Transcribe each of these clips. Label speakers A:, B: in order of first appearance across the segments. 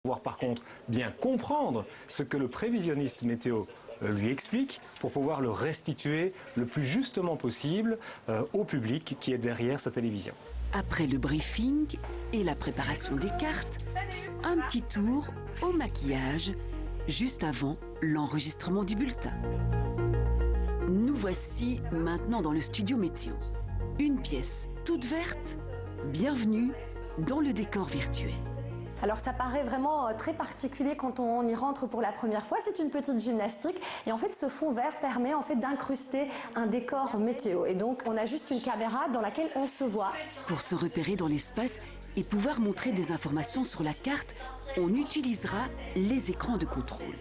A: Pouvoir par contre bien comprendre ce que le prévisionniste météo lui explique pour pouvoir le restituer le plus justement possible au public qui est derrière sa télévision.
B: Après le briefing et la préparation des cartes, un petit tour au maquillage juste avant l'enregistrement du bulletin. Nous voici maintenant dans le studio météo. Une pièce toute verte. Bienvenue dans le décor virtuel.
C: Alors ça paraît vraiment très particulier quand on y rentre pour la première fois, c'est une petite gymnastique et en fait ce fond vert permet en fait d'incruster un décor météo et donc on a juste une caméra dans laquelle on se voit.
B: Pour se repérer dans l'espace et pouvoir montrer des informations sur la carte, on utilisera les écrans de contrôle.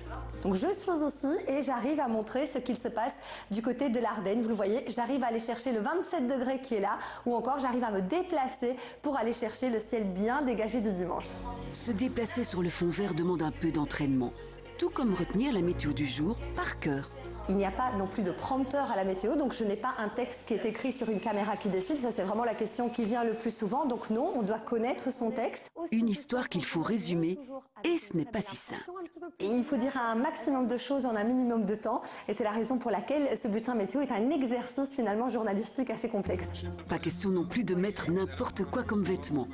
C: Donc je suis ici et j'arrive à montrer ce qu'il se passe du côté de l'Ardenne. Vous le voyez, j'arrive à aller chercher le 27 degrés qui est là ou encore j'arrive à me déplacer pour aller chercher le ciel bien dégagé du dimanche.
B: Se déplacer sur le fond vert demande un peu d'entraînement, tout comme retenir la météo du jour par cœur.
C: Il n'y a pas non plus de prompteur à la météo, donc je n'ai pas un texte qui est écrit sur une caméra qui défile. Ça, c'est vraiment la question qui vient le plus souvent. Donc non, on doit connaître son texte.
B: Une histoire qu'il faut résumer, et ce n'est pas si simple.
C: Et il faut dire un maximum de choses en un minimum de temps. Et c'est la raison pour laquelle ce bulletin météo est un exercice finalement journalistique assez complexe.
B: Pas question non plus de mettre n'importe quoi comme vêtements.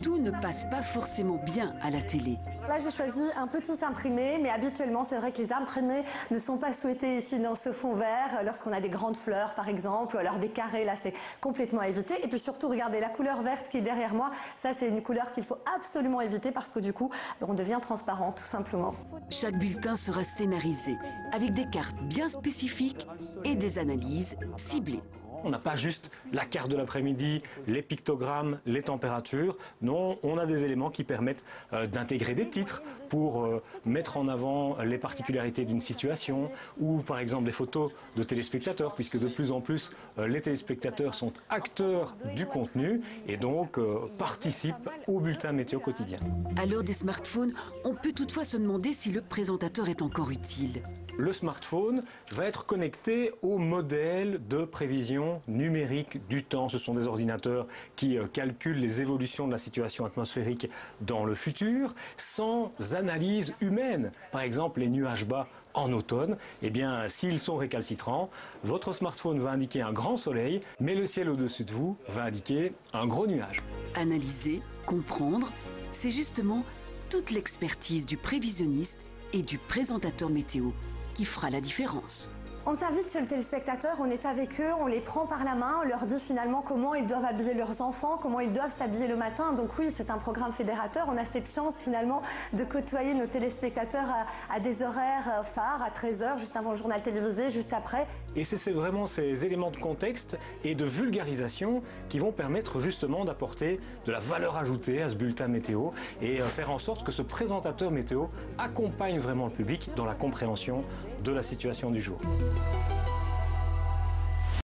B: Tout ne passe pas forcément bien à la télé.
C: Là, j'ai choisi un petit imprimé, mais habituellement, c'est vrai que les imprimés ne sont pas souhaités ici dans ce fond vert. Lorsqu'on a des grandes fleurs, par exemple, ou alors des carrés, là, c'est complètement à éviter. Et puis surtout, regardez, la couleur verte qui est derrière moi, ça, c'est une couleur qu'il faut absolument éviter parce que du coup, on devient transparent, tout simplement.
B: Chaque bulletin sera scénarisé, avec des cartes bien spécifiques et des analyses ciblées.
A: On n'a pas juste la carte de l'après-midi, les pictogrammes, les températures. Non, on a des éléments qui permettent d'intégrer des titres pour mettre en avant les particularités d'une situation ou par exemple des photos de téléspectateurs puisque de plus en plus les téléspectateurs sont acteurs du contenu et donc participent au bulletin météo quotidien.
B: À l'heure des smartphones, on peut toutefois se demander si le présentateur est encore utile.
A: Le smartphone va être connecté au modèle de prévision numérique du temps. Ce sont des ordinateurs qui calculent les évolutions de la situation atmosphérique dans le futur sans analyse humaine. Par exemple, les nuages bas en automne, eh bien, s'ils sont récalcitrants, votre smartphone va indiquer un grand soleil, mais le ciel au-dessus de vous va indiquer un gros nuage.
B: Analyser, comprendre, c'est justement toute l'expertise du prévisionniste et du présentateur météo qui fera la différence.
C: On s'invite chez le téléspectateur, on est avec eux, on les prend par la main, on leur dit finalement comment ils doivent habiller leurs enfants, comment ils doivent s'habiller le matin. Donc oui, c'est un programme fédérateur. On a cette chance finalement de côtoyer nos téléspectateurs à des horaires phares, à 13h, juste avant le journal télévisé, juste après.
A: Et c'est vraiment ces éléments de contexte et de vulgarisation qui vont permettre justement d'apporter de la valeur ajoutée à ce bulletin météo et faire en sorte que ce présentateur météo accompagne vraiment le public dans la compréhension de la situation du jour.